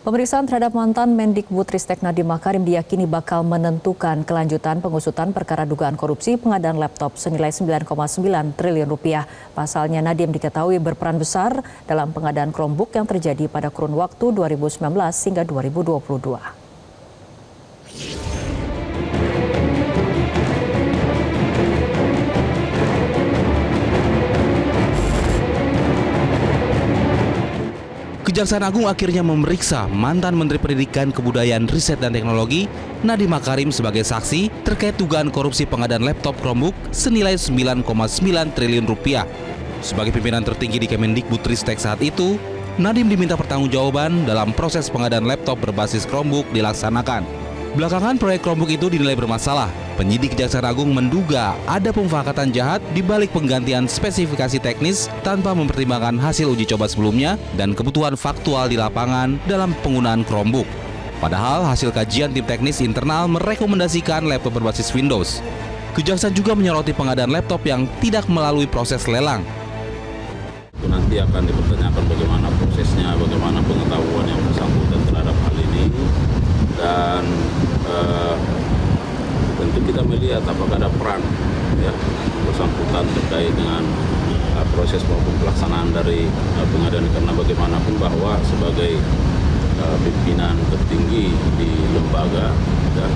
Pemeriksaan terhadap mantan Mendikbudristek Nadiem Makarim diyakini bakal menentukan kelanjutan pengusutan perkara dugaan korupsi pengadaan laptop senilai 9,9 triliun rupiah. Pasalnya Nadiem diketahui berperan besar dalam pengadaan Chromebook yang terjadi pada kurun waktu 2019 hingga 2022. Kejaksaan Agung akhirnya memeriksa mantan Menteri Pendidikan, Kebudayaan, Riset, dan Teknologi Nadiem Makarim sebagai saksi terkait dugaan korupsi pengadaan laptop Chromebook senilai 9,9 triliun rupiah. Sebagai pimpinan tertinggi di Kemendikbudristek saat itu, Nadiem diminta pertanggungjawaban dalam proses pengadaan laptop berbasis Chromebook dilaksanakan. Belakangan proyek Chromebook itu dinilai bermasalah. Penyidik Kejaksaan Agung menduga ada pemufakatan jahat di balik penggantian spesifikasi teknis tanpa mempertimbangkan hasil uji coba sebelumnya dan kebutuhan faktual di lapangan dalam penggunaan Chromebook. Padahal hasil kajian tim teknis internal merekomendasikan laptop berbasis Windows. Kejaksaan juga menyoroti pengadaan laptop yang tidak melalui proses lelang. Nanti akan dipertanyakan bagaimana prosesnya, bagaimana pengetahuan yang bersangkutan terhadap hal ini, dan tentu kita melihat apakah ada peran ya bersangkutan terkait dengan proses maupun pelaksanaan dari pengadaan, karena bagaimanapun bahwa sebagai pimpinan tertinggi di lembaga ya,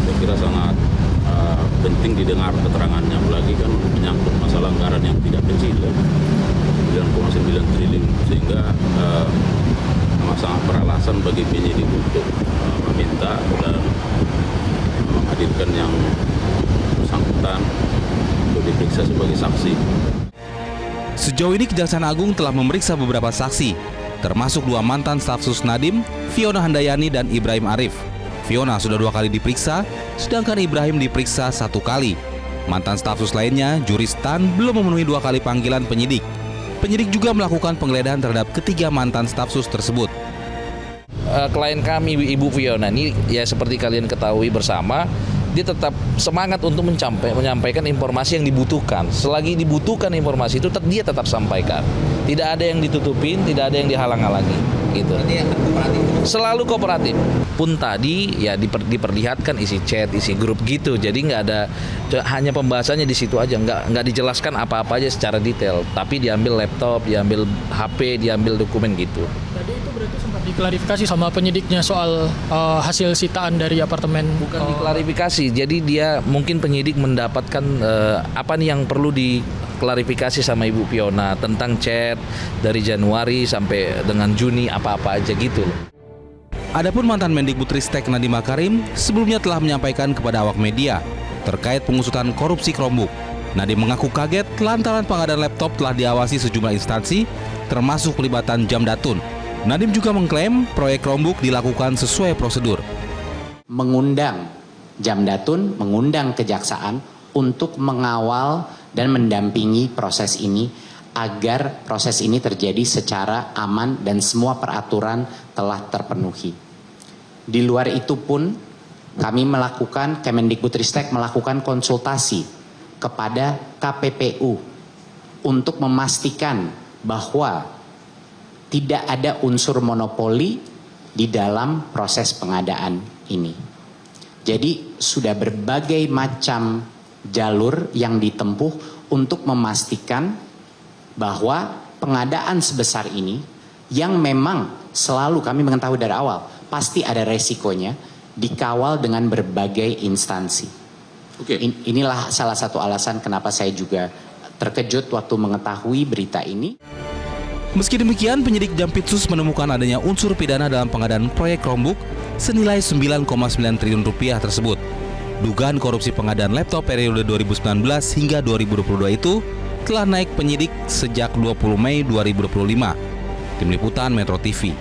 saya kira sangat penting didengar keterangannya, apalagi kan menyangkut masalah anggaran yang tidak kecil ya, 9,9 triliun, sehingga sangat beralasan bagi penyidik untuk meminta dan menghadirkan yang bersangkutan untuk diperiksa sebagai saksi. Sejauh ini Kejaksaan Agung telah memeriksa beberapa saksi, termasuk dua mantan staf sus Nadiem, Fiona Handayani dan Ibrahim Arif. Fiona sudah 2 kali diperiksa, sedangkan Ibrahim diperiksa 1 kali. Mantan staf sus lainnya, Juristan, belum memenuhi 2 kali panggilan penyidik. Penyidik juga melakukan penggeledahan terhadap ketiga mantan staf sus tersebut. Klien kami, Ibu Fiona ini, ya seperti kalian ketahui bersama, dia tetap semangat untuk menyampaikan informasi yang dibutuhkan. Selagi dibutuhkan informasi itu, dia tetap sampaikan. Tidak ada yang ditutupin, tidak ada yang dihalang-halangi. Gitu. Selalu kooperatif. Pun tadi ya diperlihatkan isi chat, isi grup gitu. Jadi nggak ada, hanya pembahasannya di situ aja, nggak dijelaskan apa-apa aja secara detail. Tapi diambil laptop, diambil HP, diambil dokumen gitu. Tadi itu berarti sempat diklarifikasi sama penyidiknya soal hasil sitaan dari apartemen. Bukan diklarifikasi, jadi dia mungkin penyidik mendapatkan apa nih yang perlu diklarifikasi sama Ibu Fiona tentang chat dari Januari sampai dengan Juni, apa-apa aja gitu. Adapun mantan Mendikbudristek Nadiem Makarim sebelumnya telah menyampaikan kepada awak media terkait pengusutan korupsi Chromebook. Nadiem mengaku kaget lantaran pengadaan laptop telah diawasi sejumlah instansi, termasuk pelibatan Jamdatun. Nadiem juga mengklaim proyek Chromebook dilakukan sesuai prosedur. Mengundang Jamdatun, mengundang Kejaksaan untuk mengawal dan mendampingi proses ini agar proses ini terjadi secara aman dan semua peraturan telah terpenuhi. Di luar itu pun kami Kemendikbudristek melakukan konsultasi kepada KPPU untuk memastikan bahwa tidak ada unsur monopoli di dalam proses pengadaan ini. Jadi sudah berbagai macam jalur yang ditempuh untuk memastikan bahwa pengadaan sebesar ini yang memang selalu kami mengetahui dari awal pasti ada resikonya, dikawal dengan berbagai instansi. Inilah salah satu alasan kenapa saya juga terkejut waktu mengetahui berita ini. Meski demikian, penyidik Jampitsus menemukan adanya unsur pidana dalam pengadaan proyek Chromebook senilai 9,9 triliun rupiah tersebut. Dugaan korupsi pengadaan laptop periode 2019 hingga 2022 itu telah naik penyidik sejak 20 Mei 2025. Tim Liputan Metro TV.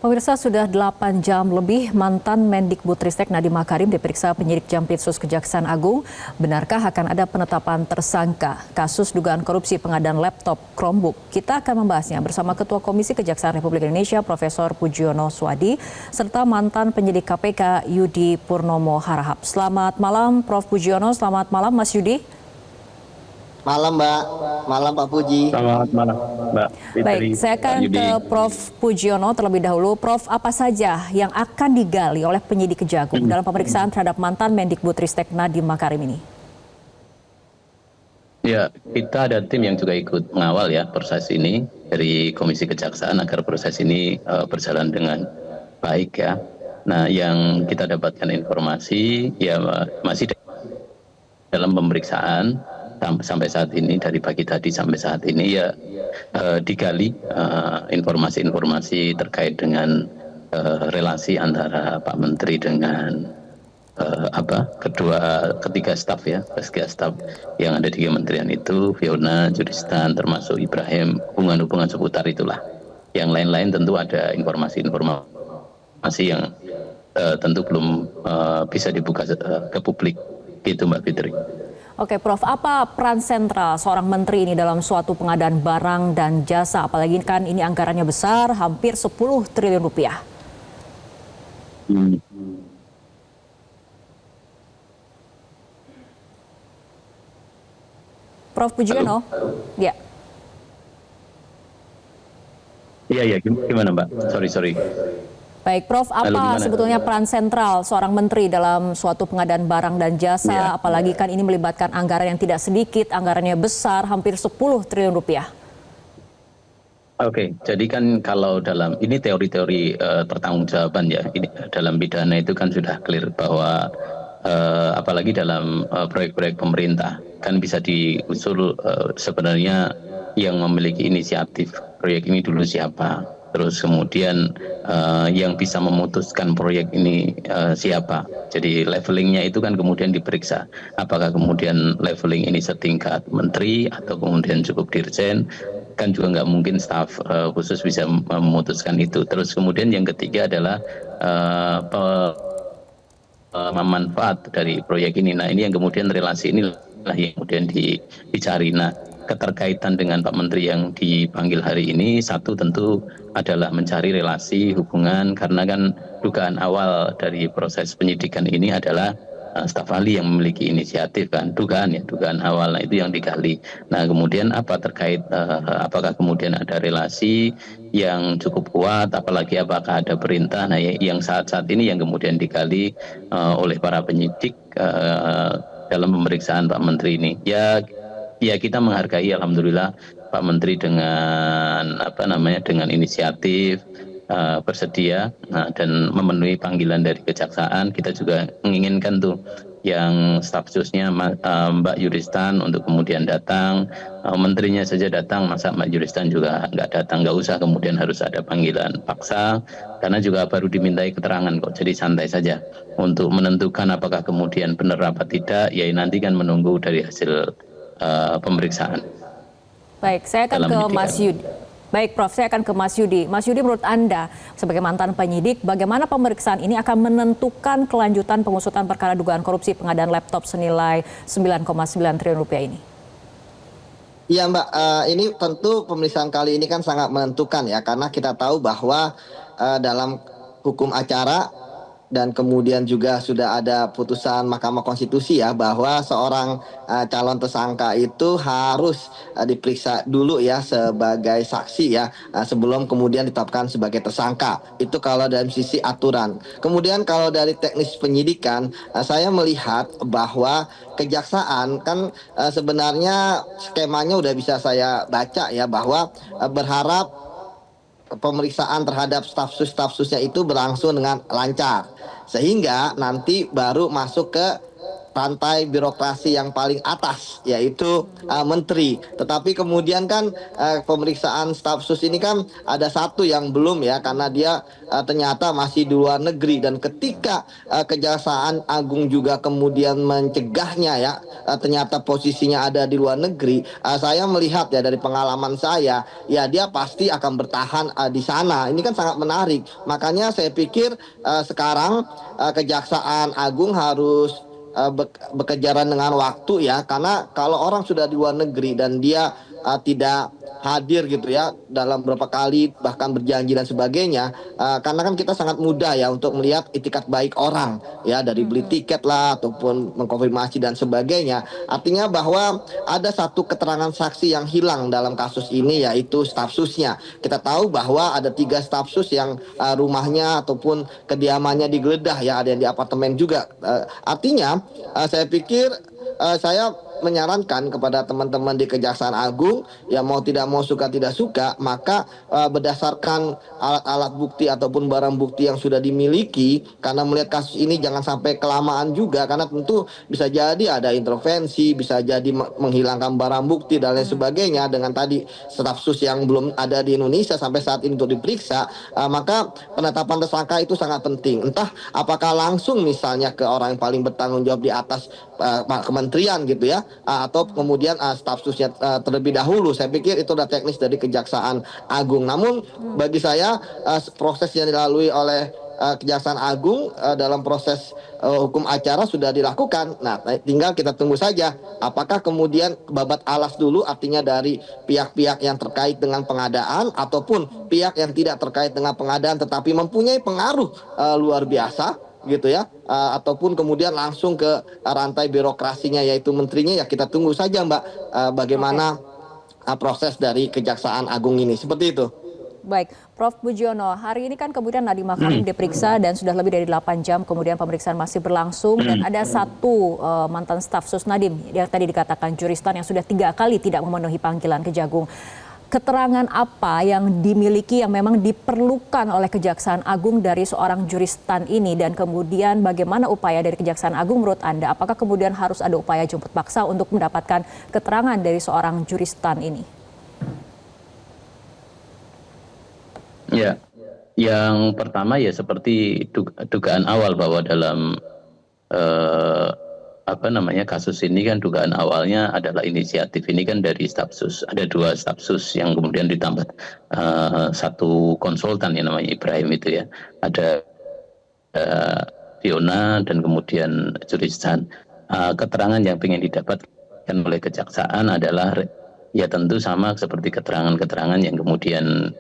Pemirsa, sudah 8 jam lebih mantan Mendikbudristek Nadiem Makarim diperiksa penyidik Jampitsus Kejaksaan Agung. Benarkah akan ada penetapan tersangka kasus dugaan korupsi pengadaan laptop Chromebook? Kita akan membahasnya bersama Ketua Komisi Kejaksaan Republik Indonesia Profesor Pujiono Swadi serta mantan penyidik KPK Yudi Purnomo Harahap. Selamat malam Prof. Pujiono, selamat malam Mas Yudi. Malam Mbak, malam Pak Puji. Selamat malam, Mbak Fitri. Baik, saya akan Pak Yudi. ke Prof. Pujiono terlebih dahulu. Prof, apa saja yang akan digali oleh penyidik Kejagung dalam pemeriksaan terhadap mantan Mendikbudristek Nadiem Makarim ini? Ya, kita ada tim yang juga ikut mengawal ya proses ini dari Komisi Kejaksaan agar proses ini berjalan dengan baik ya. Nah, yang kita dapatkan informasi ya masih dalam pemeriksaan sampai saat ini, dari pagi tadi sampai saat ini ya digali informasi-informasi terkait dengan relasi antara Pak Menteri dengan ketiga staf yang ada di kementerian itu, Fiona, Juristan, termasuk Ibrahim, hubungan-hubungan seputar itulah. Yang lain-lain tentu ada informasi yang tentu belum bisa dibuka ke publik, gitu Mbak Fitri. Oke, Prof, apa peran sentral seorang menteri ini dalam suatu pengadaan barang dan jasa? Apalagi kan ini anggarannya besar, hampir 10 triliun rupiah. Prof. Pujiono? Ya. Iya, gimana Mbak? Sorry. Baik, Prof, apa sebetulnya peran sentral seorang menteri dalam suatu pengadaan barang dan jasa, apalagi kan ini melibatkan anggaran yang tidak sedikit, anggarannya besar, hampir 10 triliun rupiah. Oke, jadi kan kalau dalam ini teori-teori pertanggungjawaban ya, ini dalam pidana itu kan sudah clear bahwa apalagi dalam proyek-proyek pemerintah kan bisa diusul sebenarnya yang memiliki inisiatif proyek ini dulu siapa. Terus kemudian yang bisa memutuskan proyek ini siapa. Jadi levelingnya itu kan kemudian diperiksa. Apakah kemudian leveling ini setingkat menteri atau kemudian cukup dirjen. Kan juga nggak mungkin staf khusus bisa memutuskan itu. Terus kemudian yang ketiga adalah manfaat dari proyek ini. Nah ini yang kemudian relasi inilah yang kemudian dicari. Nah keterkaitan dengan Pak Menteri yang dipanggil hari ini, satu tentu adalah mencari relasi hubungan, karena kan dugaan awal dari proses penyidikan ini adalah staf ahli yang memiliki inisiatif kan, dugaan awal, nah itu yang digali. Nah kemudian apa terkait apakah kemudian ada relasi yang cukup kuat, apalagi apakah ada perintah, nah yang saat ini yang kemudian digali oleh para penyidik dalam pemeriksaan Pak Menteri ini. Ya kita menghargai alhamdulillah Pak Menteri dengan dengan inisiatif bersedia dan memenuhi panggilan dari Kejaksaan. Kita juga menginginkan tuh yang staf khususnya Mbak Juristan untuk kemudian datang, menterinya saja datang, masa Mbak Juristan juga nggak datang, nggak usah kemudian harus ada panggilan paksa, karena juga baru dimintai keterangan kok, jadi santai saja untuk menentukan apakah kemudian benar apa tidak, ya nanti kan menunggu dari hasil pemeriksaan. Baik, saya akan ke Mas Yudi. Baik, Prof, saya akan ke Mas Yudi. Mas Yudi, menurut Anda sebagai mantan penyidik, bagaimana pemeriksaan ini akan menentukan kelanjutan pengusutan perkara dugaan korupsi pengadaan laptop senilai 9,9 triliun rupiah ini? Iya Mbak, ini tentu pemeriksaan kali ini kan sangat menentukan ya, karena kita tahu bahwa dalam hukum acara dan kemudian juga sudah ada putusan Mahkamah Konstitusi ya, bahwa seorang calon tersangka itu harus diperiksa dulu ya sebagai saksi ya, sebelum kemudian ditetapkan sebagai tersangka. Itu kalau dari sisi aturan. Kemudian kalau dari teknis penyidikan, saya melihat bahwa Kejaksaan kan sebenarnya skemanya udah bisa saya baca ya, bahwa berharap pemeriksaan terhadap staf susnya itu berlangsung dengan lancar, sehingga nanti baru masuk ke rantai birokrasi yang paling atas, yaitu menteri. Tetapi kemudian kan pemeriksaan staf sus ini kan ada satu yang belum ya, karena dia ternyata masih di luar negeri, dan ketika Kejaksaan Agung juga kemudian mencegahnya ya, ternyata posisinya ada di luar negeri, saya melihat ya dari pengalaman saya, ya dia pasti akan bertahan di sana. Ini kan sangat menarik. Makanya saya pikir sekarang Kejaksaan Agung harus bekejaran dengan waktu ya, karena kalau orang sudah di luar negeri dan dia tidak hadir gitu ya dalam beberapa kali bahkan berjanji dan sebagainya, karena kan kita sangat mudah ya untuk melihat itikat baik orang ya, dari beli tiket lah ataupun mengkonfirmasi dan sebagainya. Artinya bahwa ada satu keterangan saksi yang hilang dalam kasus ini, yaitu staf susnya. Kita tahu bahwa ada 3 staf sus yang rumahnya ataupun kediamannya digeledah ya, ada yang di apartemen juga. Artinya saya pikir saya menyarankan kepada teman-teman di Kejaksaan Agung, ya mau tidak mau suka tidak suka, maka berdasarkan alat-alat bukti ataupun barang bukti yang sudah dimiliki, karena melihat kasus ini jangan sampai kelamaan juga, karena tentu bisa jadi ada intervensi, bisa jadi menghilangkan barang bukti dan lain sebagainya. Dengan tadi staf sus yang belum ada di Indonesia sampai saat ini untuk diperiksa, maka penetapan tersangka itu sangat penting. Entah apakah langsung misalnya ke orang yang paling bertanggung jawab di atas kementerian gitu ya, atau kemudian staf susnya terlebih dahulu. Saya pikir itu udah teknis dari Kejaksaan Agung. Namun bagi saya proses yang dilalui oleh Kejaksaan Agung dalam proses hukum acara sudah dilakukan. Nah, tinggal kita tunggu saja apakah kemudian babat alas dulu, artinya dari pihak-pihak yang terkait dengan pengadaan ataupun pihak yang tidak terkait dengan pengadaan tetapi mempunyai pengaruh luar biasa gitu ya, ataupun kemudian langsung ke rantai birokrasinya yaitu menterinya. Ya kita tunggu saja Mbak bagaimana proses dari Kejaksaan Agung ini, seperti itu. Baik, Prof. Bujiono, hari ini kan kemudian Nadiem Makarim diperiksa dan sudah lebih dari 8 jam kemudian pemeriksaan masih berlangsung, dan ada satu mantan staf sus Nadiem yang tadi dikatakan juristan yang sudah 3 kali tidak memenuhi panggilan Kejagung. Keterangan apa yang dimiliki yang memang diperlukan oleh Kejaksaan Agung dari seorang juristan ini, dan kemudian bagaimana upaya dari Kejaksaan Agung menurut Anda? Apakah kemudian harus ada upaya jemput paksa untuk mendapatkan keterangan dari seorang juristan ini? Ya, yang pertama ya seperti dugaan awal bahwa dalam kasus ini kan dugaan awalnya adalah inisiatif ini kan dari staf sus. Ada 2 staf sus yang kemudian ditambah 1 konsultan yang namanya Ibrahim itu ya. Ada Fiona dan kemudian juristan. Keterangan yang ingin didapatkan oleh kejaksaan adalah ya tentu sama seperti keterangan-keterangan yang kemudian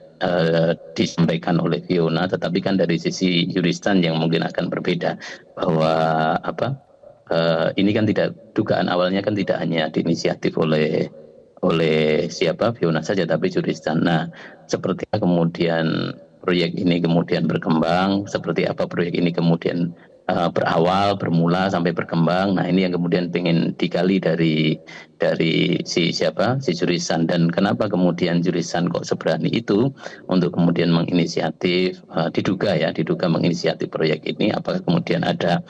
disampaikan oleh Fiona, tetapi kan dari sisi juristan yang mungkin akan berbeda, bahwa ini kan tidak, dugaan awalnya kan tidak hanya diinisiatif oleh siapa Fiona saja, tapi juristan. Nah, seperti apa kemudian proyek ini kemudian berkembang, seperti apa proyek ini kemudian berawal, bermula sampai berkembang. Nah, ini yang kemudian pengen digali dari si juristan, dan kenapa kemudian juristan kok seberani itu untuk kemudian menginisiatif, diduga menginisiatif proyek ini. Apakah kemudian ada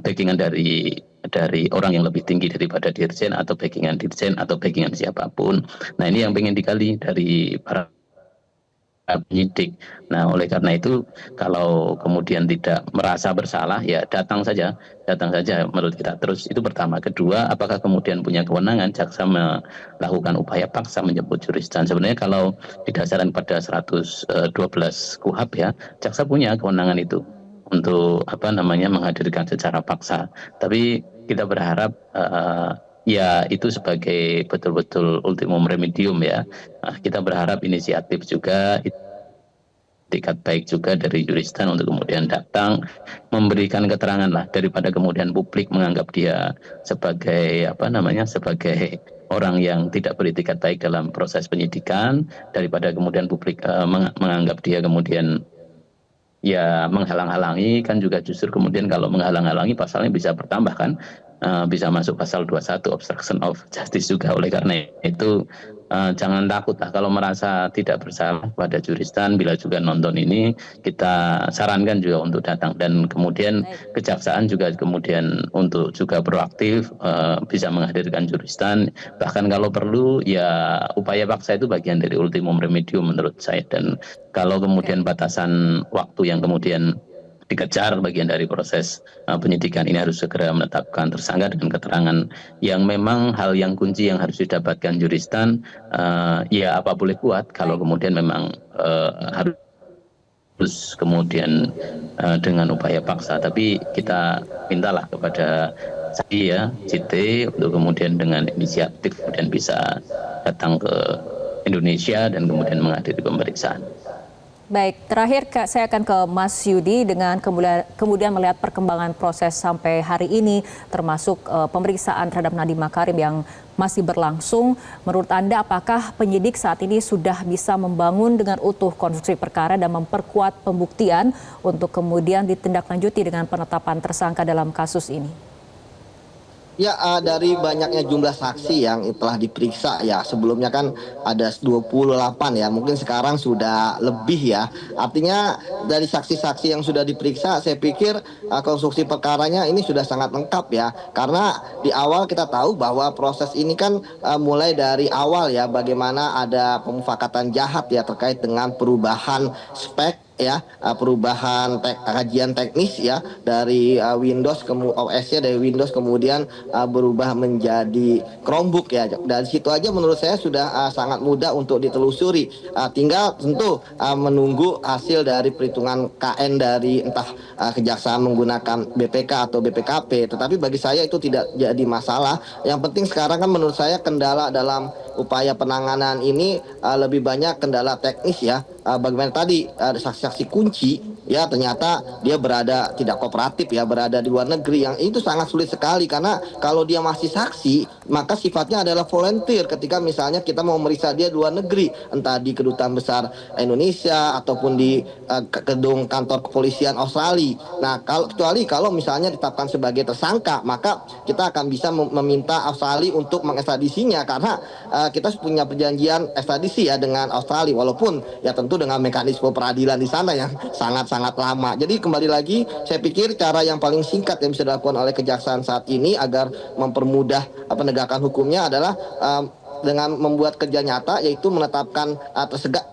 backingan dari orang yang lebih tinggi daripada dirjen, atau backingan dirjen, atau backingan siapapun. Nah, ini yang pengen digali dari para penyidik. Nah, oleh karena itu kalau kemudian tidak merasa bersalah, ya datang saja menurut kita. Terus itu pertama. Kedua, apakah kemudian punya kewenangan jaksa melakukan upaya paksa menyebut juristan? Sebenarnya kalau didasarkan pada 112 KUHP ya, jaksa punya kewenangan itu untuk menghadirkan secara paksa. Tapi kita berharap ya itu sebagai betul-betul ultimum remedium ya. Nah, kita berharap inisiatif juga, itikat baik juga dari juristan untuk kemudian datang memberikan keterangan lah, daripada kemudian publik menganggap dia sebagai sebagai orang yang tidak beritikat baik dalam proses penyidikan, daripada kemudian publik menganggap dia kemudian ya menghalang-halangi. Kan juga justru kemudian kalau menghalang-halangi pasalnya bisa bertambah kan. Bisa masuk pasal 21 obstruction of justice juga. Oleh karena itu jangan takut lah kalau merasa tidak bersalah pada juristan. Bila juga nonton ini, kita sarankan juga untuk datang, dan kemudian kejaksaan juga kemudian untuk juga proaktif bisa menghadirkan juristan. Bahkan kalau perlu ya upaya paksa itu bagian dari ultimum remedium menurut saya. Dan kalau kemudian batasan waktu yang kemudian dikejar bagian dari proses penyidikan ini, harus segera menetapkan tersangka dengan keterangan yang memang hal yang kunci yang harus didapatkan juristan. Ya apa boleh buat kalau kemudian memang harus kemudian dengan upaya paksa. Tapi kita mintalah kepada saksi ya, JT, untuk kemudian dengan inisiatif kemudian bisa datang ke Indonesia dan kemudian menghadiri pemeriksaan. Baik, terakhir saya akan ke Mas Yudi dengan kemudian melihat perkembangan proses sampai hari ini, termasuk pemeriksaan terhadap Nadiem Makarim yang masih berlangsung. Menurut Anda, apakah penyidik saat ini sudah bisa membangun dengan utuh konstruksi perkara dan memperkuat pembuktian untuk kemudian ditindaklanjuti dengan penetapan tersangka dalam kasus ini? Ya, dari banyaknya jumlah saksi yang telah diperiksa ya, sebelumnya kan ada 28 ya, mungkin sekarang sudah lebih ya. Artinya dari saksi-saksi yang sudah diperiksa, saya pikir konstruksi perkaranya ini sudah sangat lengkap ya. Karena di awal kita tahu bahwa proses ini kan mulai dari awal ya, bagaimana ada pemufakatan jahat ya terkait dengan perubahan spek ya, perubahan kajian teknis ya dari Windows OS-nya dari Windows kemudian berubah menjadi Chromebook ya. Dari situ aja menurut saya sudah sangat mudah untuk ditelusuri. Tinggal tentu menunggu hasil dari perhitungan KN dari entah kejaksaan menggunakan BPK atau BPKP. Tetapi bagi saya itu tidak jadi masalah. Yang penting sekarang kan menurut saya kendala dalam upaya penanganan ini lebih banyak kendala teknis ya. Bagaimana tadi ada saksi-saksi kunci ya, ternyata dia berada tidak kooperatif ya, berada di luar negeri, yang itu sangat sulit sekali karena kalau dia masih saksi maka sifatnya adalah volunteer ketika misalnya kita mau meriksa dia di luar negeri, entah di kedutaan besar Indonesia ataupun di gedung kantor kepolisian Australia. Nah, kecuali kalau misalnya ditetapkan sebagai tersangka, maka kita akan bisa meminta Australia untuk mengekstradisinya karena kita punya perjanjian ekstradisi ya dengan Australia, walaupun ya tentu dengan mekanisme peradilan di sana yang sangat-sangat lama. Jadi kembali lagi, saya pikir cara yang paling singkat yang bisa dilakukan oleh kejaksaan saat ini agar mempermudah penegakan hukumnya adalah dengan membuat kerja nyata, yaitu menetapkan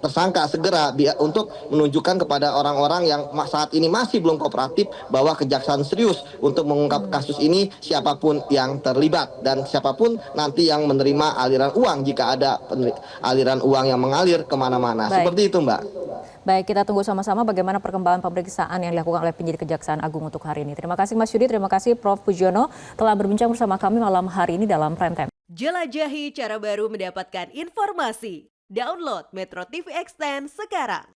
tersangka segera untuk menunjukkan kepada orang-orang yang saat ini masih belum kooperatif bahwa kejaksaan serius untuk mengungkap kasus ini, siapapun yang terlibat dan siapapun nanti yang menerima aliran uang jika ada aliran uang yang mengalir kemana-mana. Seperti itu, Mbak. Baik, kita tunggu sama-sama bagaimana perkembangan pemeriksaan yang dilakukan oleh penyidik Kejaksaan Agung untuk hari ini. Terima kasih Mas Yudi, terima kasih Prof. Pujiono telah berbincang bersama kami malam hari ini dalam Prime Time. Jelajahi cara baru mendapatkan informasi. Download Metro TV Extend sekarang.